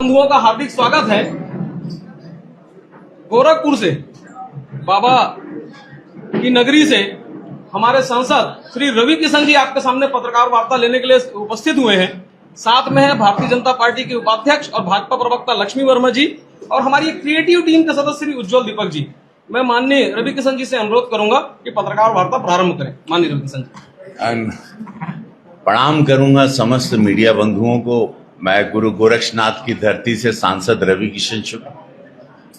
बंधुओं का हार्दिक स्वागत है। गोरखपुर से बाबा की नगरी से हमारे सांसद श्री रवि किशन जी आपके सामने पत्रकार वार्ता लेने के लिए उपस्थित हुए हैं। साथ में है भारतीय जनता पार्टी के उपाध्यक्ष और भाजपा प्रवक्ता लक्ष्मी वर्मा जी और हमारी क्रिएटिव टीम के सदस्य श्री उज्जवल दीपक जी। मैं माननीय रवि किशन जी से अनुरोध करूंगा कि पत्रकार वार्ता प्रारंभ करें। माननीय रवि किशन जी। प्रणाम करूंगा समस्त मीडिया बंधुओं को। मैं गुरु गोरक्षनाथ की धरती से सांसद रवि किशन शुक्ल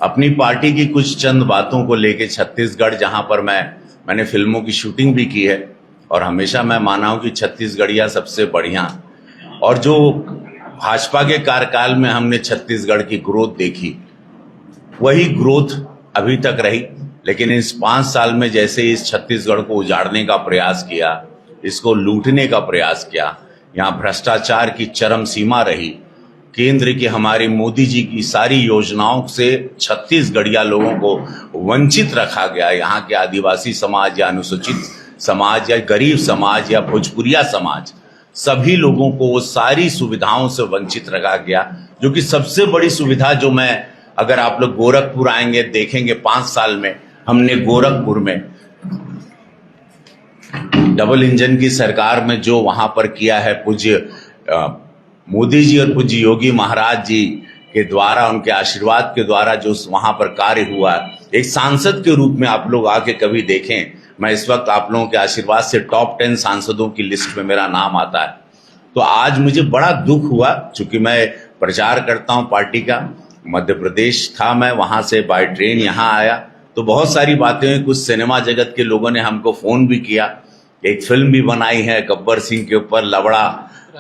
अपनी पार्टी की कुछ चंद बातों को लेके छत्तीसगढ़, जहां पर मैंने फिल्मों की शूटिंग भी की है और हमेशा मैं माना हूं कि छत्तीसगढ़िया सबसे बढ़िया, और जो भाजपा के कार्यकाल में हमने छत्तीसगढ़ की ग्रोथ देखी वही ग्रोथ अभी तक रही। लेकिन इस 5 साल में जैसे इस छत्तीसगढ़ को उजाड़ने का प्रयास किया, इसको लूटने का प्रयास किया, यहाँ भ्रष्टाचार की चरम सीमा रही, केंद्र की हमारी मोदी जी की सारी योजनाओं से छत्तीसगढ़िया लोगों को वंचित रखा गया। यहाँ के आदिवासी समाज या अनुसूचित समाज या गरीब समाज या भोजपुरिया समाज, सभी लोगों को वो सारी सुविधाओं से वंचित रखा गया। जो कि सबसे बड़ी सुविधा जो अगर आप लोग गोरखपुर आएंगे देखेंगे, 5 साल में हमने गोरखपुर में डबल इंजन की सरकार में जो वहां पर किया है, पूज्य मोदी जी और पूज्य योगी महाराज जी के द्वारा, उनके आशीर्वाद के द्वारा जो वहां पर कार्य हुआ, एक सांसद के रूप में आप लोग आके कभी देखें। मैं इस वक्त आप लोगों के आशीर्वाद से टॉप 10 सांसदों की लिस्ट में मेरा नाम आता है। तो आज मुझे बड़ा दुख हुआ, चूंकि मैं प्रचार करता हूं पार्टी का। मध्य प्रदेश था मैं, वहां से बाय ट्रेन यहाँ आया तो बहुत सारी बातें हुई। कुछ सिनेमा जगत के लोगों ने हमको फोन भी किया, एक फिल्म भी बनाई है गब्बर सिंह के ऊपर, लवड़ा,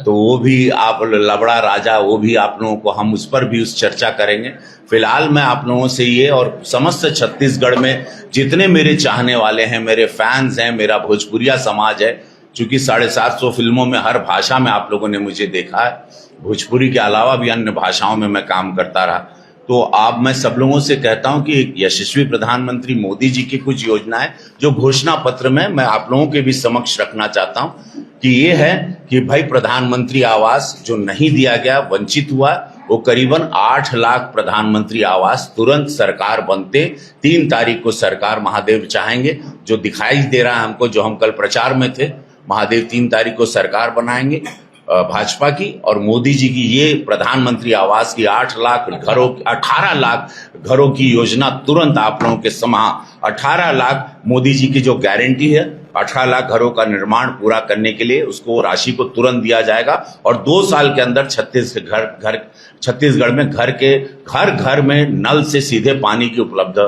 तो वो भी आप लवड़ा राजा, वो भी आप लोगों को हम उस पर भी उस चर्चा करेंगे। फिलहाल मैं आप लोगों से ये और समस्त छत्तीसगढ़ में जितने मेरे चाहने वाले हैं, मेरे फैंस हैं, मेरा भोजपुरिया समाज है, चूंकि 750 फिल्मों में हर भाषा में आप लोगों ने मुझे देखा है, भोजपुरी के अलावा भी अन्य भाषाओं में मैं काम करता रहा। तो आप मैं सब लोगों से कहता हूं कि यशस्वी प्रधानमंत्री मोदी जी की कुछ योजनाएं जो घोषणा पत्र में मैं आप लोगों के भी समक्ष रखना चाहता हूं कि ये है कि भाई प्रधानमंत्री आवास जो नहीं दिया गया, वंचित हुआ, वो करीबन 8 लाख प्रधानमंत्री आवास तुरंत सरकार बनते 3 तारीख को सरकार महादेव चाहेंगे, जो दिखाई दे रहा है हमको, जो हम कल प्रचार में थे, महादेव 3 तारीख को सरकार बनाएंगे भाजपा की और मोदी जी की ये प्रधानमंत्री आवास की 18 लाख घरों की योजना तुरंत आप लोगों के 18 लाख मोदी जी की जो गारंटी है, 18 लाख घरों का निर्माण पूरा करने के लिए उसको राशि को तुरंत दिया जाएगा और 2 साल के अंदर छत्तीसगढ़ में घर में नल से सीधे पानी की उपलब्ध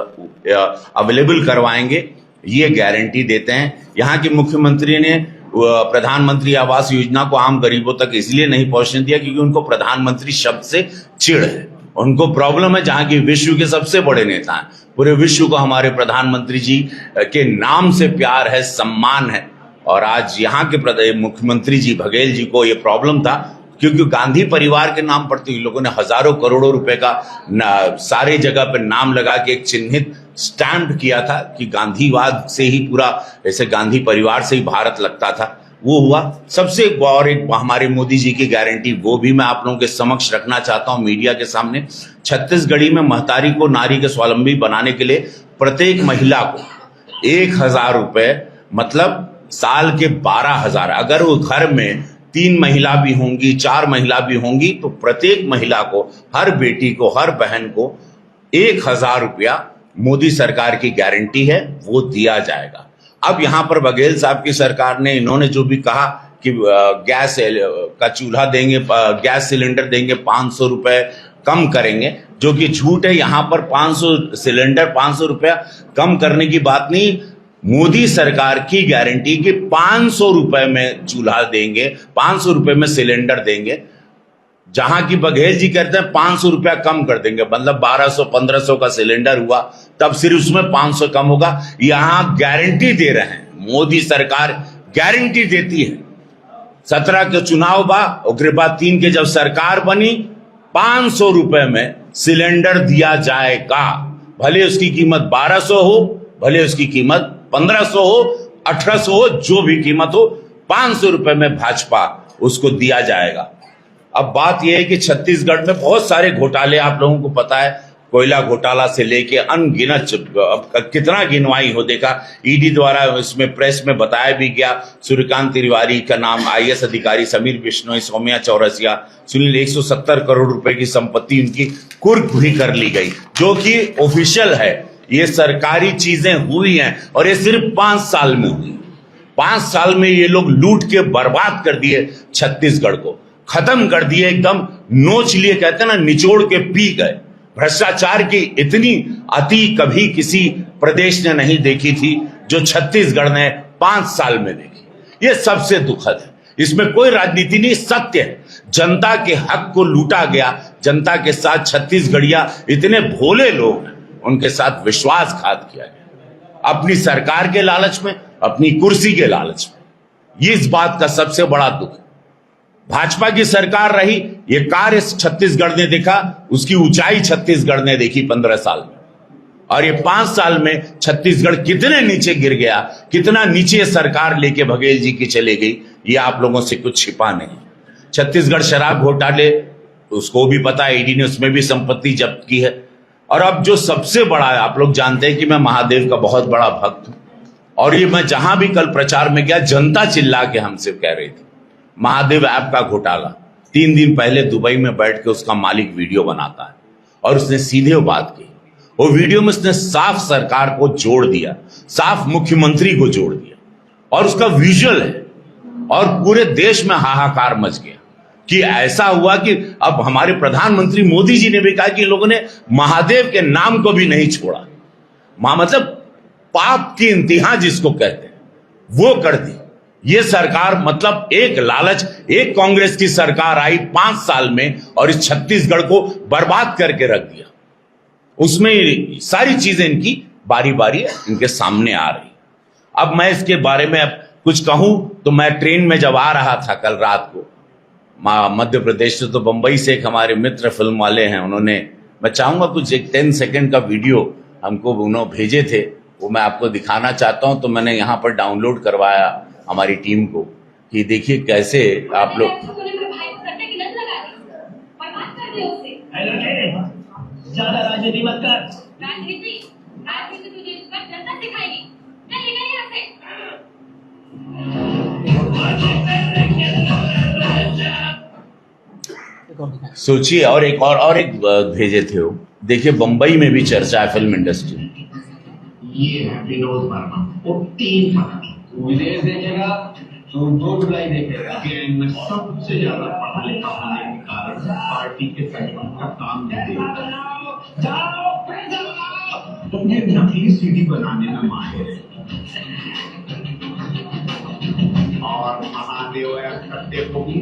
अवेलेबल करवाएंगे, ये गारंटी देते हैं। यहाँ के मुख्यमंत्री ने प्रधानमंत्री आवास योजना को आम गरीबों तक इसलिए नहीं पहुंचने दिया क्योंकि उनको प्रधानमंत्री शब्द से चिढ़ है, उनको प्रॉब्लम है। जहां की विश्व के सबसे बड़े नेता हैं, पूरे विश्व को हमारे प्रधानमंत्री जी के नाम से प्यार है, सम्मान है, और आज यहाँ के मुख्यमंत्री जी बघेल जी को ये प्रॉब्लम था क्योंकि गांधी परिवार के नाम पर तो इन लोगों ने हजारों करोड़ों रुपए का सारे जगह पर नाम लगा के एक चिन्हित स्टैम्प किया था कि गांधीवाद से ही पूरा, ऐसे गांधी परिवार से ही भारत लगता था, वो हुआ। सबसे और एक हमारे मोदी जी की गारंटी, वो भी मैं आप लोगों के समक्ष रखना चाहता हूं मीडिया के सामने। छत्तीसगढ़ी में महतारी को नारी के स्वावलंबी बनाने के लिए प्रत्येक महिला को 1000 रुपए, मतलब साल के 12,000, अगर वो घर में 3 महिला भी होंगी, 4 महिला भी होंगी, तो प्रत्येक महिला को, हर बेटी को, हर बहन को 1000 रुपया मोदी सरकार की गारंटी है, वो दिया जाएगा। अब यहां पर बघेल साहब की सरकार ने, इन्होंने जो भी कहा कि गैस का चूल्हा देंगे, गैस सिलेंडर देंगे, 500 रुपए कम करेंगे, जो कि झूठ है। यहां पर 500 सिलेंडर, 500 रुपया कम करने की बात नहीं, मोदी सरकार की गारंटी कि 500 रुपए में चूल्हा देंगे, 500 रुपए में सिलेंडर देंगे। जहां की बघेल जी कहते हैं 500 रुपया कम कर देंगे, मतलब 1200-1500 का सिलेंडर हुआ, तब सिर्फ उसमें 500 कम होगा। यहां गारंटी दे रहे हैं, मोदी सरकार गारंटी देती है। 17 के चुनाव बा, उसके बाद 3 के जब सरकार बनी, 500 रुपए में सिलेंडर दिया जाएगा, भले उसकी कीमत 1200 हो, भले उसकी कीमत 1500 हो, 1800 हो, जो भी कीमत हो, 500 रुपए में भाजपा उसको दिया जाएगा। अब बात यह है कि छत्तीसगढ़ में बहुत सारे घोटाले आप लोगों को पता है, कोयला घोटाला से लेके अनगिनत, अब कितना गिनवाई हो देखा। ईडी द्वारा इसमें प्रेस में बताया भी गया, सूर्यकांत तिवारी का नाम आईएएस अधिकारी, समीर बिश्नोई, सौम्या चौरसिया, सुनील, 170 करोड़ रुपए की संपत्ति उनकी कुर्क भी कर ली गई, जो कि ऑफिशियल है। ये सरकारी चीजें हुई हैं और ये सिर्फ 5 साल में हुई। 5 साल में ये लोग लूट के बर्बाद कर दिए छत्तीसगढ़ को, खत्म कर दिए, एकदम नोच लिए, कहते हैं ना, निचोड़ के पी गए। भ्रष्टाचार की इतनी अति कभी किसी प्रदेश ने नहीं देखी थी जो छत्तीसगढ़ ने 5 साल में देखी। ये सबसे दुखद है, इसमें कोई राजनीति नहीं, सत्य है। जनता के हक को लूटा गया, जनता के साथ छत्तीसगढ़िया इतने भोले लोग हैं, उनके साथ विश्वासघात किया गया, अपनी सरकार के लालच में, अपनी कुर्सी के लालच में। ये इस बात का सबसे बड़ा दुख है। भाजपा की सरकार रही, ये कार्य छत्तीसगढ़ ने देखा, उसकी ऊंचाई छत्तीसगढ़ ने देखी 15 साल में। और ये 5 साल में छत्तीसगढ़ कितने नीचे गिर गया, कितना नीचे सरकार लेके बघेल जी की चले गई, ये आप लोगों से कुछ छिपा नहीं। छत्तीसगढ़ शराब घोटाले, उसको भी पता है, ईडी ने उसमें भी संपत्ति जब्त की है। और अब जो सबसे बड़ा है, आप लोग जानते हैं कि मैं महादेव का बहुत बड़ा भक्त हूं, और ये मैं जहां भी कल प्रचार में गया, जनता चिल्ला के हमसे कह रही थी, महादेव ऐप का घोटाला। 3 दिन पहले दुबई में बैठ के उसका मालिक वीडियो बनाता है और उसने सीधे बात की। वो वीडियो में उसने साफ सरकार को जोड़ दिया, साफ मुख्यमंत्री को जोड़ दिया, और उसका विजुअल है, और पूरे देश में हाहाकार मच गया कि ऐसा हुआ कि अब हमारे प्रधानमंत्री मोदी जी ने भी कहा कि लोगों ने महादेव के नाम को भी नहीं छोड़ा। मतलब पाप की इंतहा जिसको कहते हैं, वो कर दी ये सरकार। मतलब एक लालच, एक कांग्रेस की सरकार आई 5 साल में और इस छत्तीसगढ़ को बर्बाद करके रख दिया। उसमें सारी चीजें इनकी बारी बारी इनके सामने आ रही। अब मैं इसके बारे में अब कुछ कहूं तो, मैं ट्रेन में जब आ रहा था कल रात को मध्य प्रदेश से, तो बंबई से एक हमारे मित्र फिल्म वाले हैं, उन्होंने, मैं चाहूंगा कुछ एक 10 सेकंड का वीडियो हमको उन्होंने भेजे थे, वो मैं आपको दिखाना चाहता हूं। तो मैंने यहाँ पर डाउनलोड करवाया हमारी टीम को कि देखिए कैसे आप लोग। ज्यादा राजनीति मत कर। राजनीति तुझे इस पर जनता सिखाएगी। चल निकल यहाँ से। सोचिए, और एक भेजे थे वो, देखिए बंबई में भी चर्चा है फिल्म इंडस्ट्री। ये है विनोद वर्मा, वो 3 पढ़ा, विदेश देखेगा तो 2 जुलाई देखेगा। में सबसे ज्यादा पढ़ा लिखा होने के कारण पार्टी के संगठन का काम नहीं देता। तो ये नकली सीडी बनाने में माहिर है, और महादेव करते को भी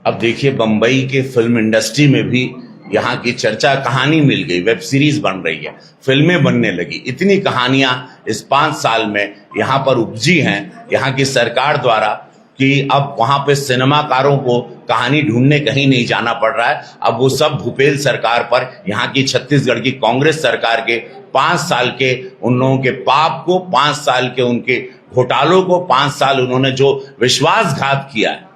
अब देखिए बंबई के फिल्म इंडस्ट्री में भी यहाँ की चर्चा, कहानी मिल गई, वेब सीरीज बन रही है, फिल्में बनने लगी। इतनी कहानियां इस 5 साल में यहाँ पर उपजी हैं यहाँ की सरकार द्वारा कि अब वहां पे सिनेमाकारों को कहानी ढूंढने कहीं नहीं जाना पड़ रहा है। अब वो सब भूपेल सरकार पर, यहाँ की छत्तीसगढ़ की कांग्रेस सरकार के 5 साल के उन लोगों के पाप को, 5 साल के उनके घोटालों को, 5 साल उन्होंने जो विश्वासघात किया है,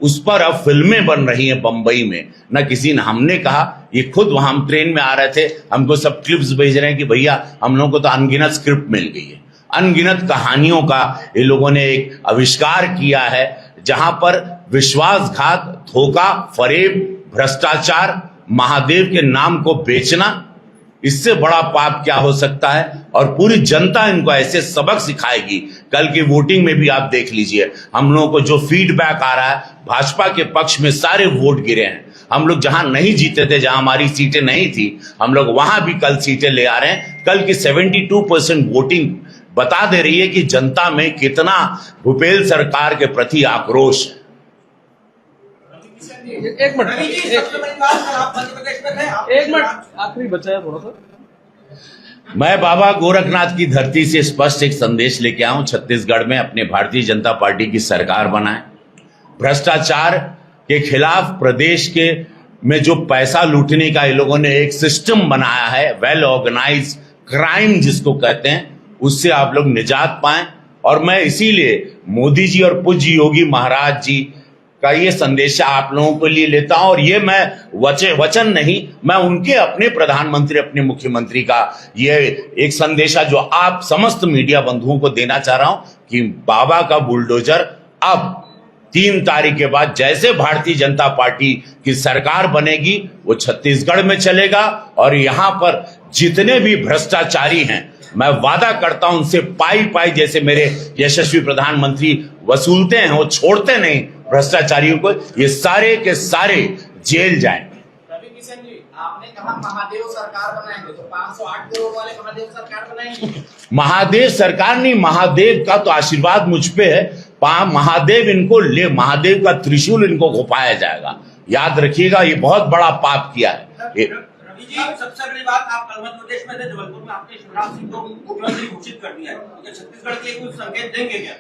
उस पर अब फिल्में बन रही हैं बंबई में। ना किसी ने, हमने कहा, ये खुद वहां हम ट्रेन में आ रहे थे, हमको सब क्लिप्स भेज रहे हैं कि भैया हम लोगों को तो अनगिनत स्क्रिप्ट मिल गई है, अनगिनत कहानियों का ये लोगों ने एक आविष्कार किया है, जहां पर विश्वासघात, धोखा, फरेब, भ्रष्टाचार, महादेव के नाम को बेचना, इससे बड़ा पाप क्या हो सकता है। और पूरी जनता इनको ऐसे सबक सिखाएगी। कल की वोटिंग में भी आप देख लीजिए, हम लोगों को जो फीडबैक आ रहा है, भाजपा के पक्ष में सारे वोट गिरे हैं। हम लोग जहां नहीं जीते थे, जहां हमारी सीटें नहीं थी, हम लोग वहां भी कल सीटें ले आ रहे हैं। कल की 72% वोटिंग बता दे रही है कि जनता में कितना भूपेल सरकार के प्रति आक्रोश है। एक मिनट, आखिरी बचा है थोड़ा सा। मैं बाबा गोरखनाथ की धरती से स्पष्ट एक संदेश लेके आया हूं, छत्तीसगढ़ में अपने भारतीय जनता पार्टी की सरकार बनाए। भ्रष्टाचार के खिलाफ प्रदेश के में जो पैसा लूटने का ये लोगों ने एक सिस्टम बनाया है, वेल ऑर्गेनाइज क्राइम जिसको कहते हैं, उससे आप लोग निजात पाएं। और मैं इसीलिए मोदी जी और पूज्य योगी महाराज जी का ये संदेश आप लोगों के लिए लेता हूं। और ये मैं वचन नहीं, मैं उनके अपने प्रधानमंत्री, अपने मुख्यमंत्री का ये एक संदेशा जो आप समस्त मीडिया बंधुओं को देना चाह रहा हूं कि बाबा का बुलडोजर अब 3 तारीख के बाद जैसे भारतीय जनता पार्टी की सरकार बनेगी वो छत्तीसगढ़ में चलेगा, और यहां पर जितने भी भ्रष्टाचारी हैं मैं वादा करता हूं उनसे पाई जैसे मेरे यशस्वी प्रधानमंत्री वसूलते हैं, वो छोड़ते नहीं भ्रष्टाचारियों को, ये सारे के सारे जेल जाएंगे। रवि किशन जी, आपने कहा महादेव सरकार बनाएंगे, तो 508 करोड़ वाले महादेव सरकार बनाएंगे? महादेव सरकार नहीं, महादेव का तो आशीर्वाद मुझ पे है। महादेव महादेव का त्रिशूल इनको घुपाया जाएगा। याद रखिएगा, ये बहुत बड़ा पाप किया है। रवि जी, सबसे बड़ी बात, आप कल मध्य प्रदेश में थे, जबलपुर में आपने शिवराज सिंह को मुख्यमंत्री घोषित कर दिया है, तो छत्तीसगढ़ के कुछ संकेत देंगे क्या?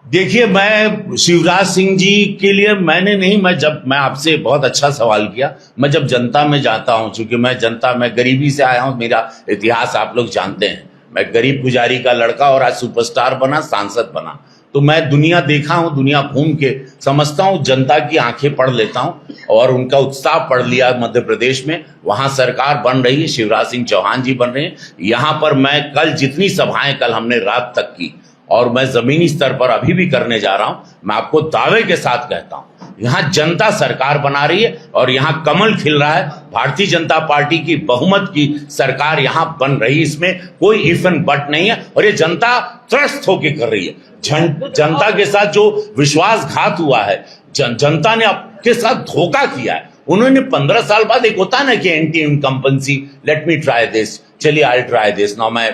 देखिए, मैं शिवराज सिंह जी के लिए मैं आपसे बहुत अच्छा सवाल किया। मैं जब जनता में जाता हूं, चूंकि मैं गरीबी से आया हूं, मेरा इतिहास आप लोग जानते हैं, मैं गरीब पुजारी का लड़का और आज सुपरस्टार बना, सांसद बना, तो मैं दुनिया देखा हूं, दुनिया घूम के समझता हूं, जनता की आंखें पढ़ लेता हूं और उनका उत्साह पढ़ लिया। मध्य प्रदेश में वहां सरकार बन रही है, शिवराज सिंह चौहान जी बन रहे हैं। यहां पर मैं कल जितनी सभाएं कल हमने रात तक की और मैं जमीनी स्तर पर अभी भी करने जा रहा हूं, मैं आपको दावे के साथ कहता हूं, यहां जनता सरकार बना रही है और यहां कमल खिल रहा है। भारतीय जनता पार्टी की बहुमत की सरकार यहां बन रही है, इसमें कोई इफ एंड बट नहीं है, और ये जनता त्रस्त होकर कर रही है। जनता के साथ जो विश्वासघात हुआ है, जनता ने आपके साथ धोखा किया है। उन्होंने 15 साल बाद, एक होता ना कि anti incumbency, let me try this, चलिए आई ट्राई दिस नाउ, मैं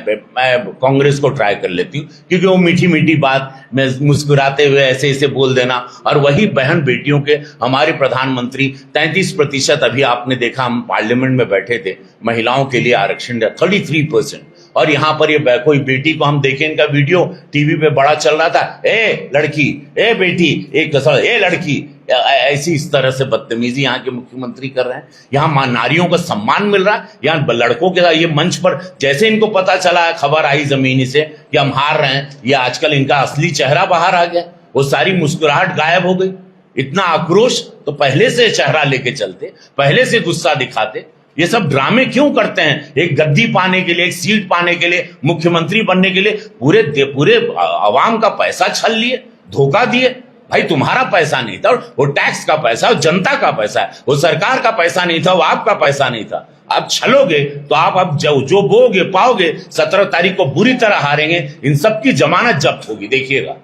कांग्रेस को ट्राई कर लेती हूँ, क्योंकि वो मीठी मीठी बात में मुस्कुराते हुए ऐसे ऐसे बोल देना। और वही बहन बेटियों के हमारे प्रधानमंत्री 33%, अभी आपने देखा हम पार्लियामेंट में बैठे थे, महिलाओं के लिए आरक्षण 33%। और यहाँ पर ये कोई बेटी को हम देखें, इनका वीडियो टीवी पे बड़ा चल रहा था, ए लड़की, ए बेटी, ए लड़की, ऐसी इस तरह से बदतमीजी यहाँ के मुख्यमंत्री कर रहे हैं। यहाँ नारियों को सम्मान मिल रहा है, यहाँ लड़कों के साथ ये मंच पर जैसे इनको पता चला है, खबर आई जमीनी से कि हम हार रहे हैं, ये आजकल इनका असली चेहरा बाहर आ गया, वो सारी मुस्कुराहट गायब हो गई। इतना आक्रोश तो पहले से चेहरा लेके चलते, पहले से गुस्सा दिखाते। ये सब ड्रामे क्यों करते हैं? एक गद्दी पाने के लिए, एक सीट पाने के लिए, मुख्यमंत्री बनने के लिए पूरे आवाम का पैसा छल लिए, धोखा दिए। भाई तुम्हारा पैसा नहीं था, वो टैक्स का पैसा, वो जनता का पैसा है, वो सरकार का पैसा नहीं था, वो आपका पैसा नहीं था। आप छलोगे तो आप अब जो बोगे पाओगे, 17 तारीख को बुरी तरह हारेंगे, इन सब की जमानत जब्त होगी, देखिएगा।